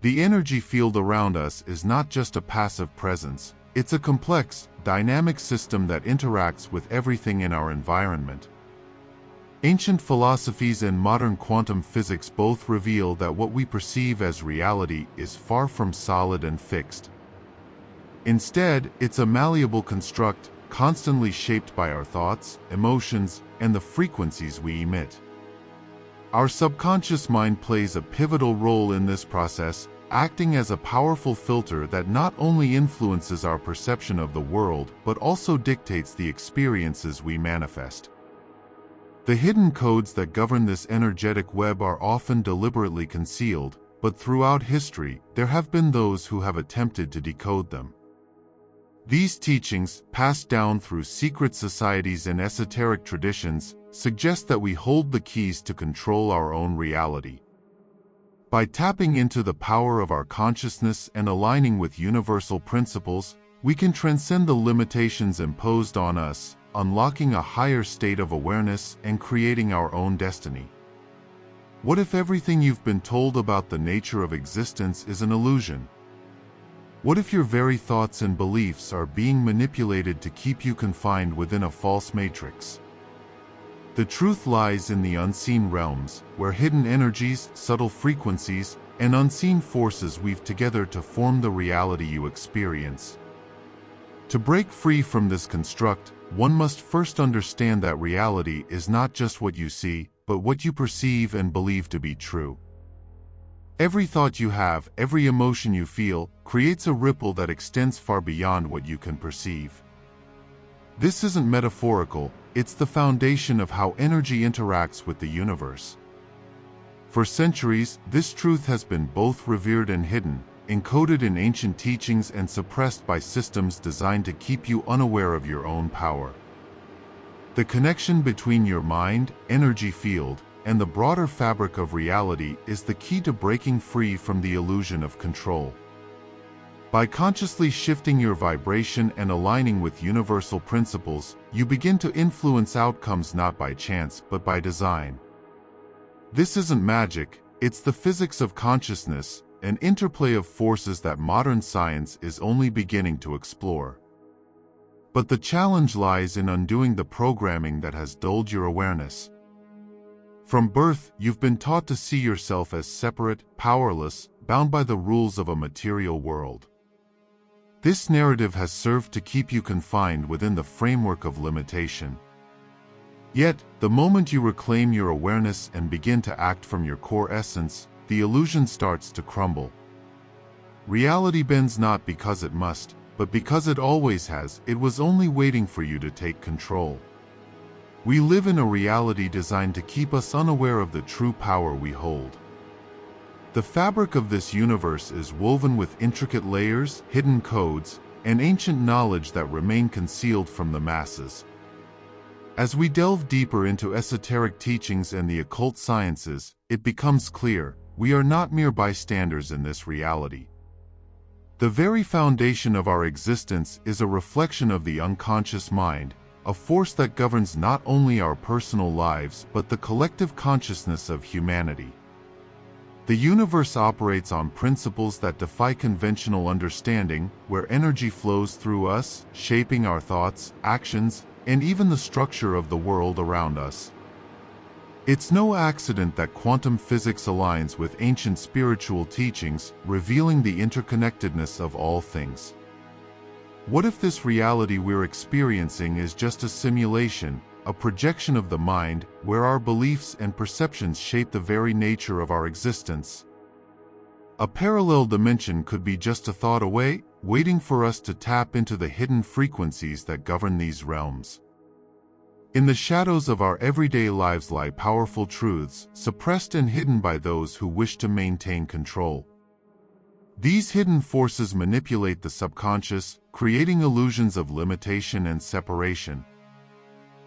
The energy field around us is not just a passive presence, it's a complex, dynamic system that interacts with everything in our environment. Ancient philosophies and modern quantum physics both reveal that what we perceive as reality is far from solid and fixed. Instead, it's a malleable construct, constantly shaped by our thoughts, emotions, and the frequencies we emit. Our subconscious mind plays a pivotal role in this process, acting as a powerful filter that not only influences our perception of the world but also dictates the experiences we manifest. The hidden codes that govern this energetic web are often deliberately concealed, but throughout history, there have been those who have attempted to decode them. These teachings, passed down through secret societies and esoteric traditions, suggest that we hold the keys to control our own reality. By tapping into the power of our consciousness and aligning with universal principles, we can transcend the limitations imposed on us, unlocking a higher state of awareness and creating our own destiny. What if everything you've been told about the nature of existence is an illusion? What if your very thoughts and beliefs are being manipulated to keep you confined within a false matrix? The truth lies in the unseen realms, where hidden energies, subtle frequencies, and unseen forces weave together to form the reality you experience. To break free from this construct, one must first understand that reality is not just what you see, but what you perceive and believe to be true. Every thought you have, every emotion you feel, creates a ripple that extends far beyond what you can perceive. This isn't metaphorical, it's the foundation of how energy interacts with the universe. For centuries, this truth has been both revered and hidden, encoded in ancient teachings and suppressed by systems designed to keep you unaware of your own power. The connection between your mind, energy field, and the broader fabric of reality is the key to breaking free from the illusion of control. By consciously shifting your vibration and aligning with universal principles, you begin to influence outcomes not by chance but by design. This isn't magic, it's the physics of consciousness, an interplay of forces that modern science is only beginning to explore. But the challenge lies in undoing the programming that has dulled your awareness. From birth, you've been taught to see yourself as separate, powerless, bound by the rules of a material world. This narrative has served to keep you confined within the framework of limitation. Yet, the moment you reclaim your awareness and begin to act from your core essence, the illusion starts to crumble. Reality bends not because it must, but because it always has. It was only waiting for you to take control. We live in a reality designed to keep us unaware of the true power we hold. The fabric of this universe is woven with intricate layers, hidden codes, and ancient knowledge that remain concealed from the masses. As we delve deeper into esoteric teachings and the occult sciences, it becomes clear, we are not mere bystanders in this reality. The very foundation of our existence is a reflection of the unconscious mind, a force that governs not only our personal lives but the collective consciousness of humanity. The universe operates on principles that defy conventional understanding, where energy flows through us, shaping our thoughts, actions, and even the structure of the world around us. It's no accident that quantum physics aligns with ancient spiritual teachings, revealing the interconnectedness of all things. What if this reality we're experiencing is just a simulation, a projection of the mind, where our beliefs and perceptions shape the very nature of our existence? A parallel dimension could be just a thought away, waiting for us to tap into the hidden frequencies that govern these realms. In the shadows of our everyday lives lie powerful truths, suppressed and hidden by those who wish to maintain control. These hidden forces manipulate the subconscious, creating illusions of limitation and separation.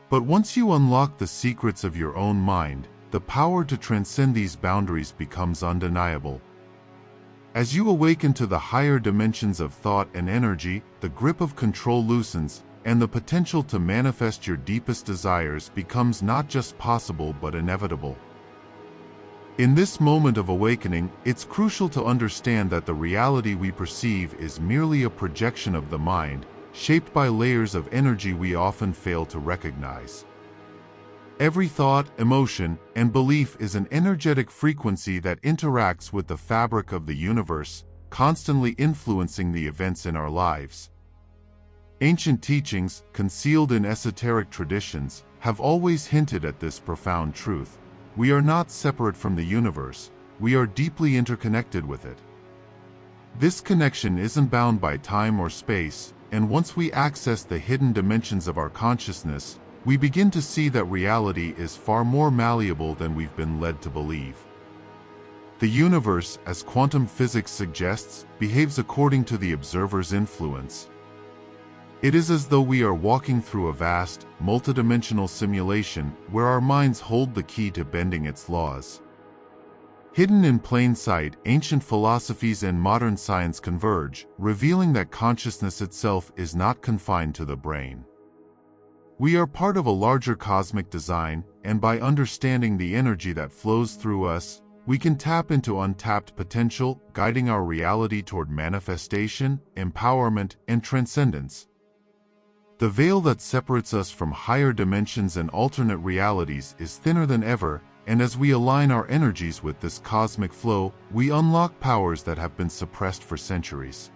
But once you unlock the secrets of your own mind, the power to transcend these boundaries becomes undeniable. As you awaken to the higher dimensions of thought and energy, the grip of control loosens, and the potential to manifest your deepest desires becomes not just possible but inevitable. In this moment of awakening, it's crucial to understand that the reality we perceive is merely a projection of the mind, shaped by layers of energy we often fail to recognize. Every thought, emotion, and belief is an energetic frequency that interacts with the fabric of the universe, constantly influencing the events in our lives. Ancient teachings, concealed in esoteric traditions, have always hinted at this profound truth. We are not separate from the universe, we are deeply interconnected with it. This connection isn't bound by time or space, and once we access the hidden dimensions of our consciousness, we begin to see that reality is far more malleable than we've been led to believe. The universe, as quantum physics suggests, behaves according to the observer's influence. It is as though we are walking through a vast, multidimensional simulation where our minds hold the key to bending its laws. Hidden in plain sight, ancient philosophies and modern science converge, revealing that consciousness itself is not confined to the brain. We are part of a larger cosmic design, and by understanding the energy that flows through us, we can tap into untapped potential, guiding our reality toward manifestation, empowerment, and transcendence. The veil that separates us from higher dimensions and alternate realities is thinner than ever, and as we align our energies with this cosmic flow, we unlock powers that have been suppressed for centuries.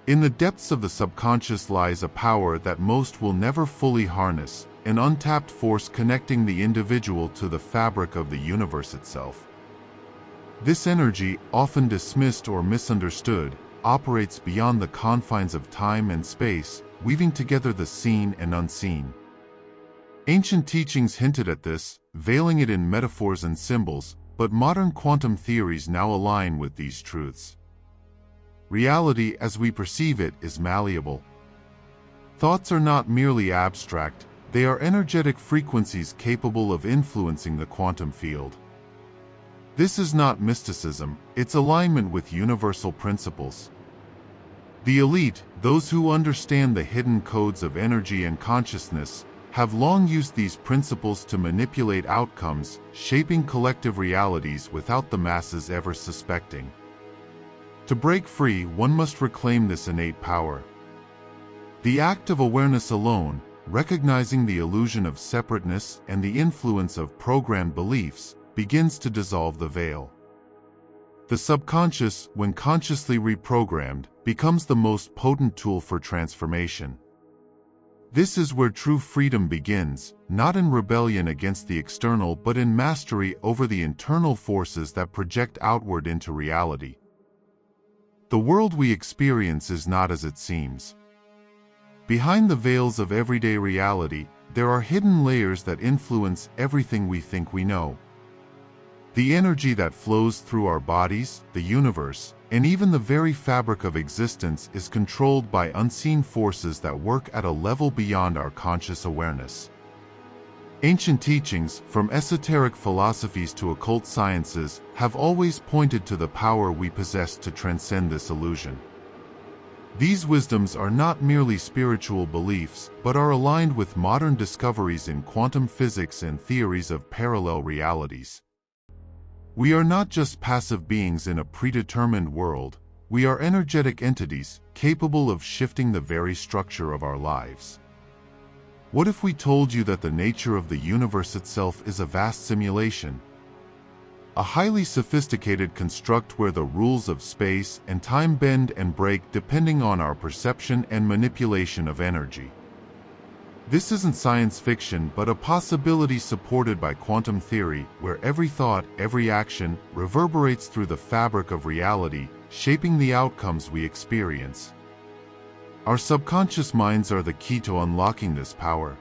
In the depths of the subconscious lies a power that most will never fully harness, an untapped force connecting the individual to the fabric of the universe itself. This energy, often dismissed or misunderstood, operates beyond the confines of time and space, weaving together the seen and unseen. Ancient teachings hinted at this, veiling it in metaphors and symbols, but modern quantum theories now align with these truths. Reality as we perceive it is malleable. Thoughts are not merely abstract, they are energetic frequencies capable of influencing the quantum field. This is not mysticism, it's alignment with universal principles. The elite, those who understand the hidden codes of energy and consciousness, have long used these principles to manipulate outcomes, shaping collective realities without the masses ever suspecting. To break free, one must reclaim this innate power. The act of awareness alone, recognizing the illusion of separateness and the influence of programmed beliefs, begins to dissolve the veil. The subconscious, when consciously reprogrammed, becomes the most potent tool for transformation. This is where true freedom begins, not in rebellion against the external but in mastery over the internal forces that project outward into reality. The world we experience is not as it seems. Behind the veils of everyday reality, there are hidden layers that influence everything we think we know. The energy that flows through our bodies, the universe, and even the very fabric of existence is controlled by unseen forces that work at a level beyond our conscious awareness. Ancient teachings, from esoteric philosophies to occult sciences, have always pointed to the power we possess to transcend this illusion. These wisdoms are not merely spiritual beliefs, but are aligned with modern discoveries in quantum physics and theories of parallel realities. We are not just passive beings in a predetermined world, we are energetic entities, capable of shifting the very structure of our lives. What if we told you that the nature of the universe itself is a vast simulation? A highly sophisticated construct where the rules of space and time bend and break depending on our perception and manipulation of energy. This isn't science fiction, but a possibility supported by quantum theory, where every thought, every action, reverberates through the fabric of reality, shaping the outcomes we experience. Our subconscious minds are the key to unlocking this power.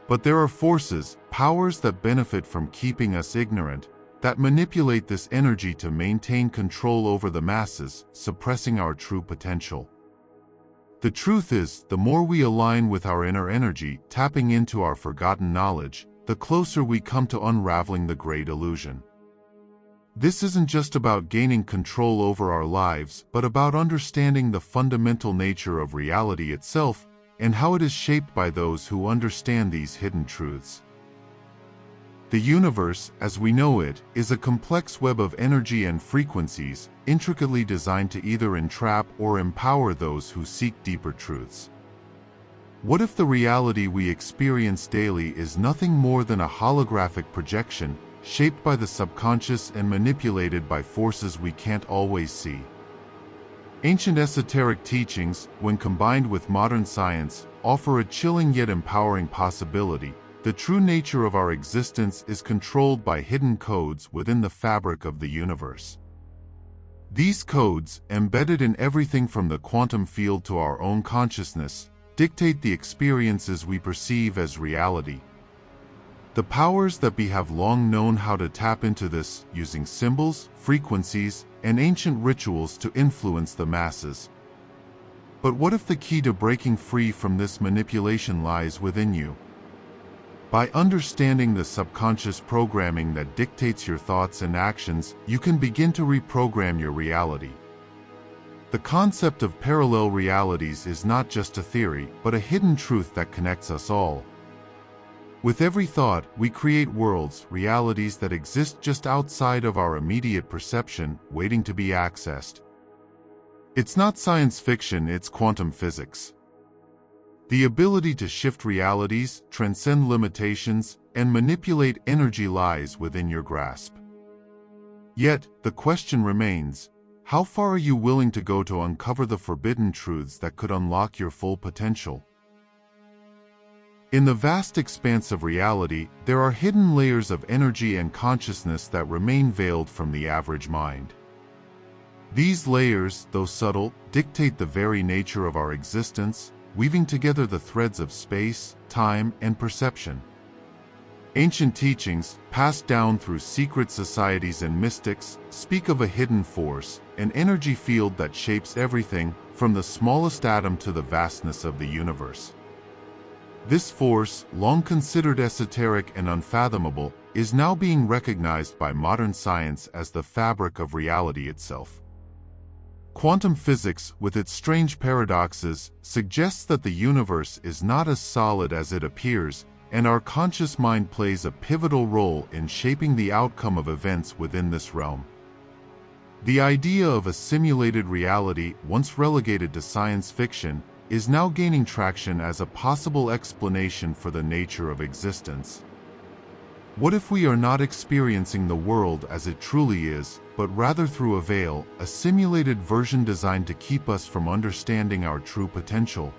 But there are forces, powers that benefit from keeping us ignorant, that manipulate this energy to maintain control over the masses, suppressing our true potential. The truth is, the more we align with our inner energy, tapping into our forgotten knowledge, the closer we come to unraveling the great illusion. This isn't just about gaining control over our lives, but about understanding the fundamental nature of reality itself and how it is shaped by those who understand these hidden truths. The universe, as we know it, is a complex web of energy and frequencies, intricately designed to either entrap or empower those who seek deeper truths. What if the reality we experience daily is nothing more than a holographic projection, shaped by the subconscious and manipulated by forces we can't always see? Ancient esoteric teachings, when combined with modern science, offer a chilling yet empowering possibility. The true nature of our existence is controlled by hidden codes within the fabric of the universe. These codes, embedded in everything from the quantum field to our own consciousness, dictate the experiences we perceive as reality. The powers that be have long known how to tap into this, using symbols, frequencies, and ancient rituals to influence the masses. But what if the key to breaking free from this manipulation lies within you? By understanding the subconscious programming that dictates your thoughts and actions, you can begin to reprogram your reality. The concept of parallel realities is not just a theory, but a hidden truth that connects us all. With every thought, we create worlds, realities that exist just outside of our immediate perception, waiting to be accessed. It's not science fiction, it's quantum physics. The ability to shift realities, transcend limitations, and manipulate energy lies within your grasp. Yet, the question remains, how far are you willing to go to uncover the forbidden truths that could unlock your full potential? In the vast expanse of reality, there are hidden layers of energy and consciousness that remain veiled from the average mind. These layers, though subtle, dictate the very nature of our existence, weaving together the threads of space, time, and perception. Ancient teachings, passed down through secret societies and mystics, speak of a hidden force, an energy field that shapes everything, from the smallest atom to the vastness of the universe. This force, long considered esoteric and unfathomable, is now being recognized by modern science as the fabric of reality itself. Quantum physics, with its strange paradoxes, suggests that the universe is not as solid as it appears, and our conscious mind plays a pivotal role in shaping the outcome of events within this realm. The idea of a simulated reality, once relegated to science fiction, is now gaining traction as a possible explanation for the nature of existence. What if we are not experiencing the world as it truly is, but rather through a veil, a simulated version designed to keep us from understanding our true potential?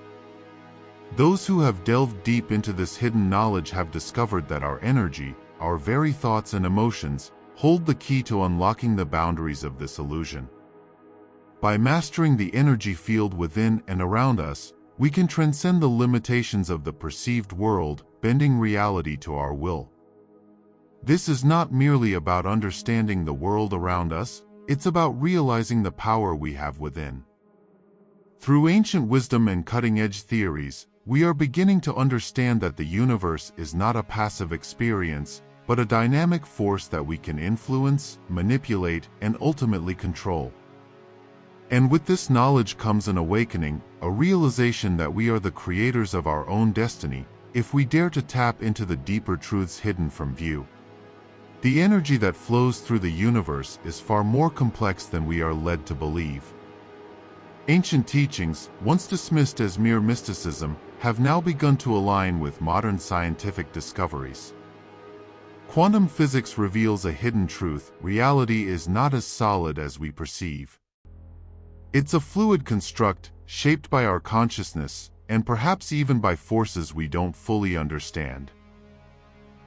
Those who have delved deep into this hidden knowledge have discovered that our energy, our very thoughts and emotions, hold the key to unlocking the boundaries of this illusion. By mastering the energy field within and around us, we can transcend the limitations of the perceived world, bending reality to our will. This is not merely about understanding the world around us, it's about realizing the power we have within. Through ancient wisdom and cutting-edge theories, we are beginning to understand that the universe is not a passive experience, but a dynamic force that we can influence, manipulate, and ultimately control. And with this knowledge comes an awakening, a realization that we are the creators of our own destiny, if we dare to tap into the deeper truths hidden from view. The energy that flows through the universe is far more complex than we are led to believe. Ancient teachings, once dismissed as mere mysticism, have now begun to align with modern scientific discoveries. Quantum physics reveals a hidden truth: reality is not as solid as we perceive. It's a fluid construct, shaped by our consciousness, and perhaps even by forces we don't fully understand.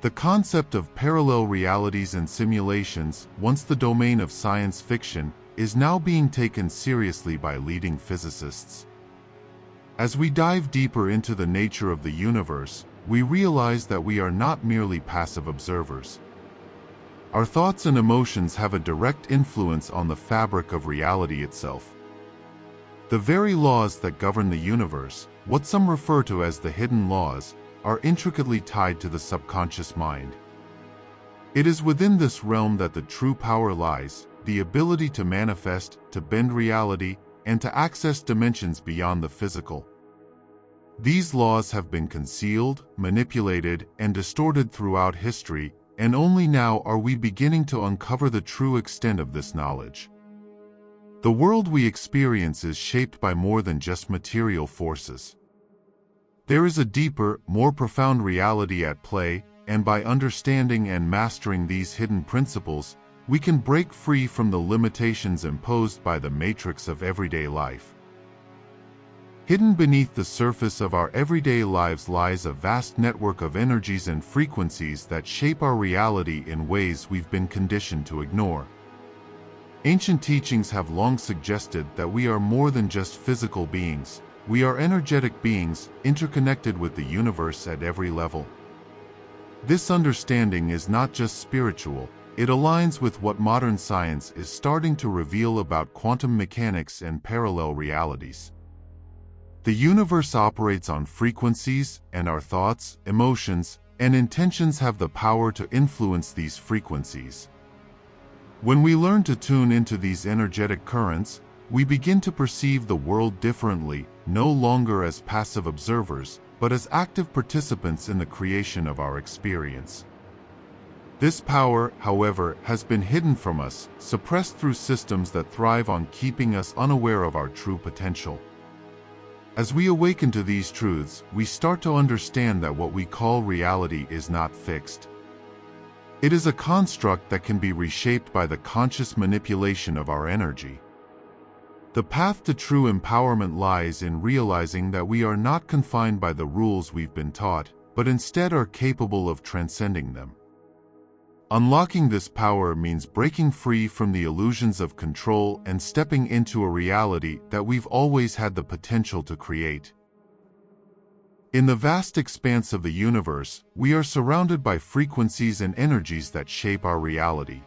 The concept of parallel realities and simulations, once the domain of science fiction, is now being taken seriously by leading physicists. As we dive deeper into the nature of the universe, we realize that we are not merely passive observers. Our thoughts and emotions have a direct influence on the fabric of reality itself. The very laws that govern the universe, what some refer to as the hidden laws, are intricately tied to the subconscious mind. It is within this realm that the true power lies, the ability to manifest, to bend reality, and to access dimensions beyond the physical. These laws have been concealed, manipulated, and distorted throughout history, and only now are we beginning to uncover the true extent of this knowledge. The world we experience is shaped by more than just material forces. There is a deeper, more profound reality at play, and by understanding and mastering these hidden principles, we can break free from the limitations imposed by the matrix of everyday life. Hidden beneath the surface of our everyday lives lies a vast network of energies and frequencies that shape our reality in ways we've been conditioned to ignore. Ancient teachings have long suggested that we are more than just physical beings. We are energetic beings, interconnected with the universe at every level. This understanding is not just spiritual, it aligns with what modern science is starting to reveal about quantum mechanics and parallel realities. The universe operates on frequencies, and our thoughts, emotions, and intentions have the power to influence these frequencies. When we learn to tune into these energetic currents, we begin to perceive the world differently, no longer as passive observers, but as active participants in the creation of our experience. This power, however, has been hidden from us, suppressed through systems that thrive on keeping us unaware of our true potential. As we awaken to these truths, we start to understand that what we call reality is not fixed. It is a construct that can be reshaped by the conscious manipulation of our energy. The path to true empowerment lies in realizing that we are not confined by the rules we've been taught, but instead are capable of transcending them. Unlocking this power means breaking free from the illusions of control and stepping into a reality that we've always had the potential to create. In the vast expanse of the universe, we are surrounded by frequencies and energies that shape our reality.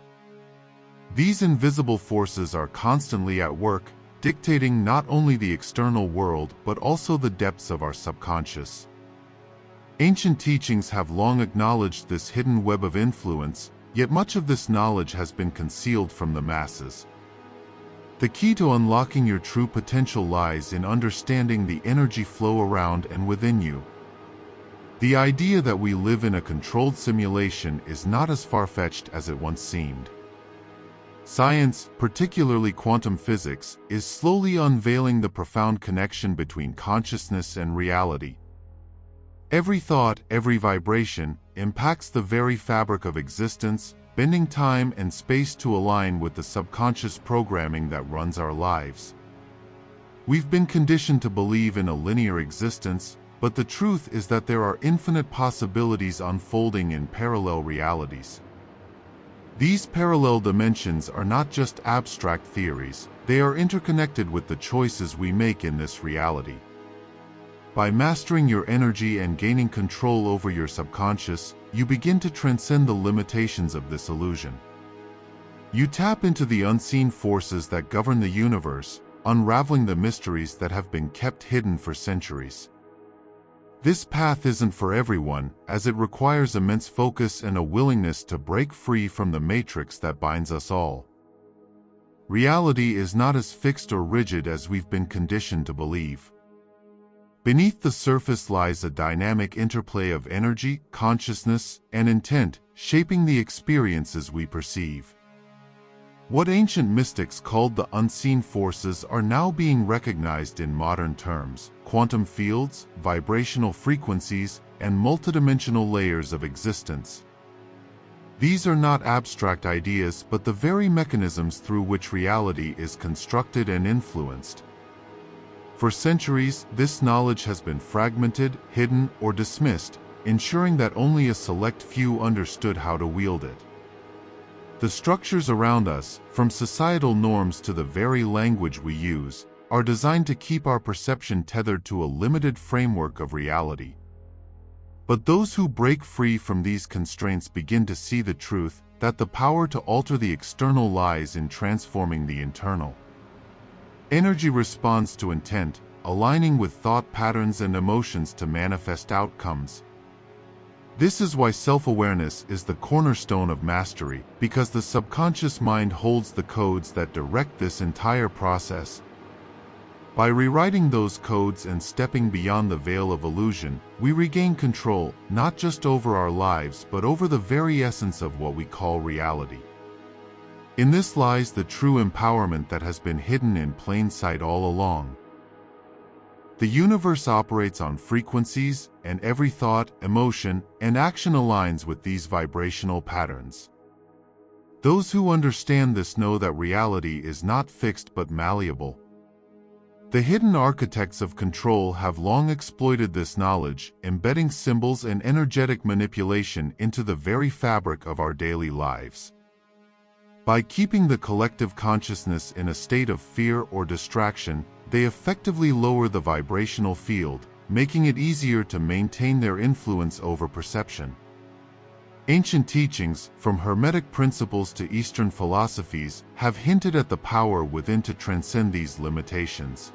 These invisible forces are constantly at work, dictating not only the external world but also the depths of our subconscious. Ancient teachings have long acknowledged this hidden web of influence, yet much of this knowledge has been concealed from the masses. The key to unlocking your true potential lies in understanding the energy flow around and within you. The idea that we live in a controlled simulation is not as far-fetched as it once seemed. Science, particularly quantum physics, is slowly unveiling the profound connection between consciousness and reality. Every thought, every vibration, impacts the very fabric of existence, bending time and space to align with the subconscious programming that runs our lives. We've been conditioned to believe in a linear existence, but the truth is that there are infinite possibilities unfolding in parallel realities. These parallel dimensions are not just abstract theories, they are interconnected with the choices we make in this reality. By mastering your energy and gaining control over your subconscious, you begin to transcend the limitations of this illusion. You tap into the unseen forces that govern the universe, unraveling the mysteries that have been kept hidden for centuries. This path isn't for everyone, as it requires immense focus and a willingness to break free from the matrix that binds us all. Reality is not as fixed or rigid as we've been conditioned to believe. Beneath the surface lies a dynamic interplay of energy, consciousness, and intent, shaping the experiences we perceive. What ancient mystics called the unseen forces are now being recognized in modern terms: quantum fields, vibrational frequencies, and multidimensional layers of existence. These are not abstract ideas but the very mechanisms through which reality is constructed and influenced. For centuries, this knowledge has been fragmented, hidden, or dismissed, ensuring that only a select few understood how to wield it. The structures around us, from societal norms to the very language we use, are designed to keep our perception tethered to a limited framework of reality. But those who break free from these constraints begin to see the truth that the power to alter the external lies in transforming the internal. Energy responds to intent, aligning with thought patterns and emotions to manifest outcomes. This is why self-awareness is the cornerstone of mastery, because the subconscious mind holds the codes that direct this entire process. By rewriting those codes and stepping beyond the veil of illusion, we regain control, not just over our lives but over the very essence of what we call reality. In this lies the true empowerment that has been hidden in plain sight all along. The universe operates on frequencies, and every thought, emotion, and action aligns with these vibrational patterns. Those who understand this know that reality is not fixed but malleable. The hidden architects of control have long exploited this knowledge, embedding symbols and energetic manipulation into the very fabric of our daily lives. By keeping the collective consciousness in a state of fear or distraction, they effectively lower the vibrational field, making it easier to maintain their influence over perception. Ancient teachings, from Hermetic principles to Eastern philosophies, have hinted at the power within to transcend these limitations.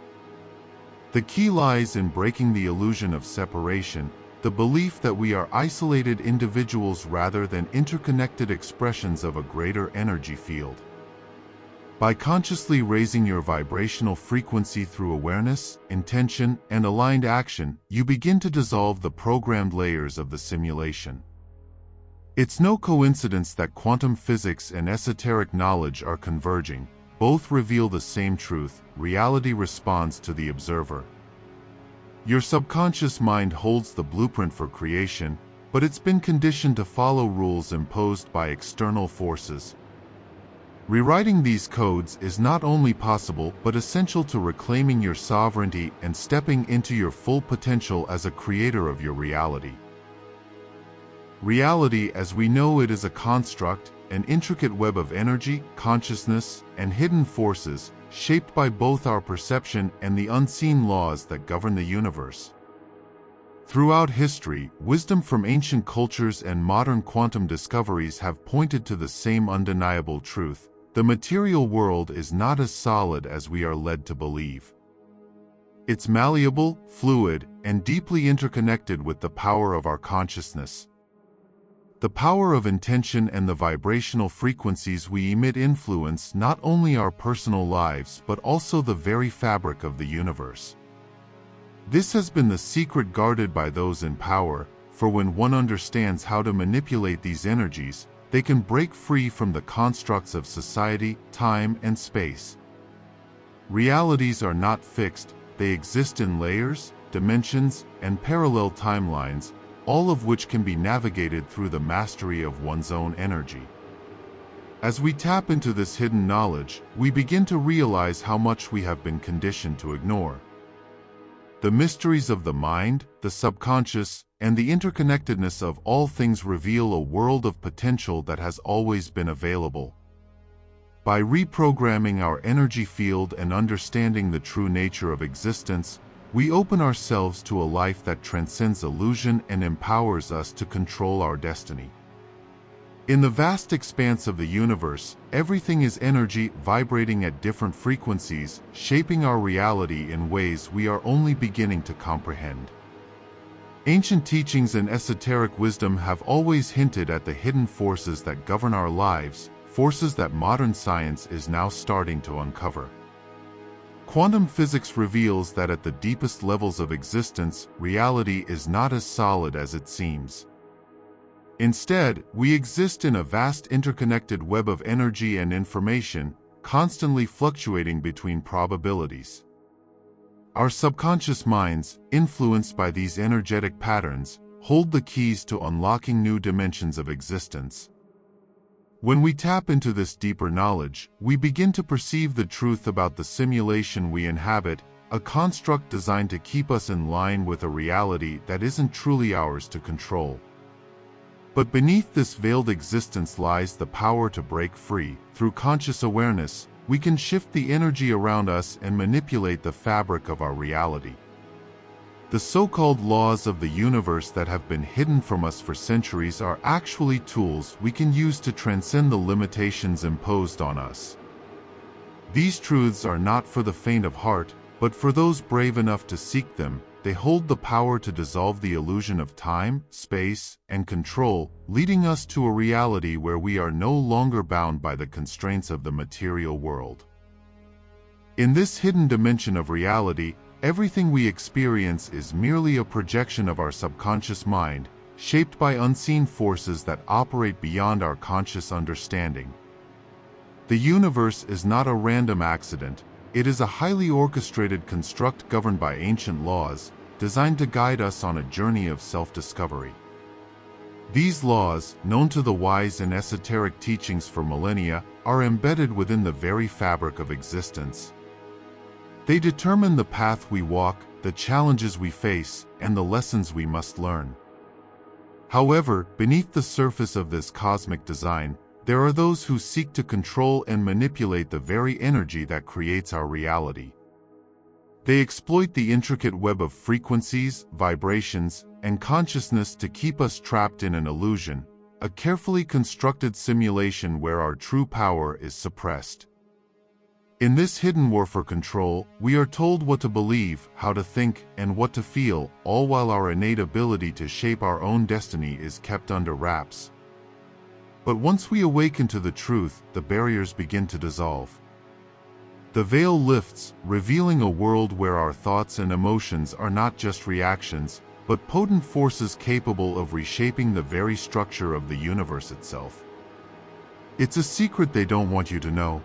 The key lies in breaking the illusion of separation, the belief that we are isolated individuals rather than interconnected expressions of a greater energy field. By consciously raising your vibrational frequency through awareness, intention, and aligned action, you begin to dissolve the programmed layers of the simulation. It's no coincidence that quantum physics and esoteric knowledge are converging. Both reveal the same truth: reality responds to the observer. Your subconscious mind holds the blueprint for creation, but it's been conditioned to follow rules imposed by external forces. Rewriting these codes is not only possible but essential to reclaiming your sovereignty and stepping into your full potential as a creator of your reality. Reality as we know it is a construct, an intricate web of energy, consciousness, and hidden forces, shaped by both our perception and the unseen laws that govern the universe. Throughout history, wisdom from ancient cultures and modern quantum discoveries have pointed to the same undeniable truth: the material world is not as solid as we are led to believe. It's malleable, fluid, and deeply interconnected with the power of our consciousness. The power of intention and the vibrational frequencies we emit influence not only our personal lives but also the very fabric of the universe. This has been the secret guarded by those in power, for when one understands how to manipulate these energies, they can break free from the constructs of society, time, and space. Realities are not fixed, they exist in layers, dimensions, and parallel timelines, all of which can be navigated through the mastery of one's own energy. As we tap into this hidden knowledge, we begin to realize how much we have been conditioned to ignore. The mysteries of the mind, the subconscious, and the interconnectedness of all things reveal a world of potential that has always been available. By reprogramming our energy field and understanding the true nature of existence, we open ourselves to a life that transcends illusion and empowers us to control our destiny. In the vast expanse of the universe, everything is energy vibrating at different frequencies, shaping our reality in ways we are only beginning to comprehend. Ancient teachings and esoteric wisdom have always hinted at the hidden forces that govern our lives, forces that modern science is now starting to uncover. Quantum physics reveals that at the deepest levels of existence, reality is not as solid as it seems. Instead, we exist in a vast interconnected web of energy and information, constantly fluctuating between probabilities. Our subconscious minds, influenced by these energetic patterns, hold the keys to unlocking new dimensions of existence. When we tap into this deeper knowledge, we begin to perceive the truth about the simulation we inhabit, a construct designed to keep us in line with a reality that isn't truly ours to control. But beneath this veiled existence lies the power to break free. Through conscious awareness, we can shift the energy around us and manipulate the fabric of our reality. The so-called laws of the universe that have been hidden from us for centuries are actually tools we can use to transcend the limitations imposed on us. These truths are not for the faint of heart, but for those brave enough to seek them. They hold the power to dissolve the illusion of time, space, and control, leading us to a reality where we are no longer bound by the constraints of the material world. In this hidden dimension of reality, everything we experience is merely a projection of our subconscious mind, shaped by unseen forces that operate beyond our conscious understanding. The universe is not a random accident, it is a highly orchestrated construct governed by ancient laws, designed to guide us on a journey of self-discovery. These laws, known to the wise and esoteric teachings for millennia, are embedded within the very fabric of existence. They determine the path we walk, the challenges we face, and the lessons we must learn. However, beneath the surface of this cosmic design, there are those who seek to control and manipulate the very energy that creates our reality. They exploit the intricate web of frequencies, vibrations, and consciousness to keep us trapped in an illusion, a carefully constructed simulation where our true power is suppressed. In this hidden war for control, we are told what to believe, how to think, and what to feel, all while our innate ability to shape our own destiny is kept under wraps. But once we awaken to the truth, the barriers begin to dissolve. The veil lifts, revealing a world where our thoughts and emotions are not just reactions, but potent forces capable of reshaping the very structure of the universe itself. It's a secret they don't want you to know.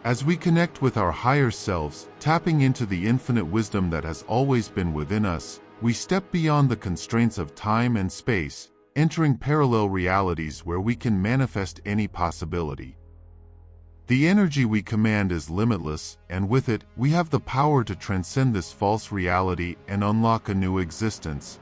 As we connect with our higher selves, tapping into the infinite wisdom that has always been within us, we step beyond the constraints of time and space, entering parallel realities where we can manifest any possibility. The energy we command is limitless, and with it, we have the power to transcend this false reality and unlock a new existence,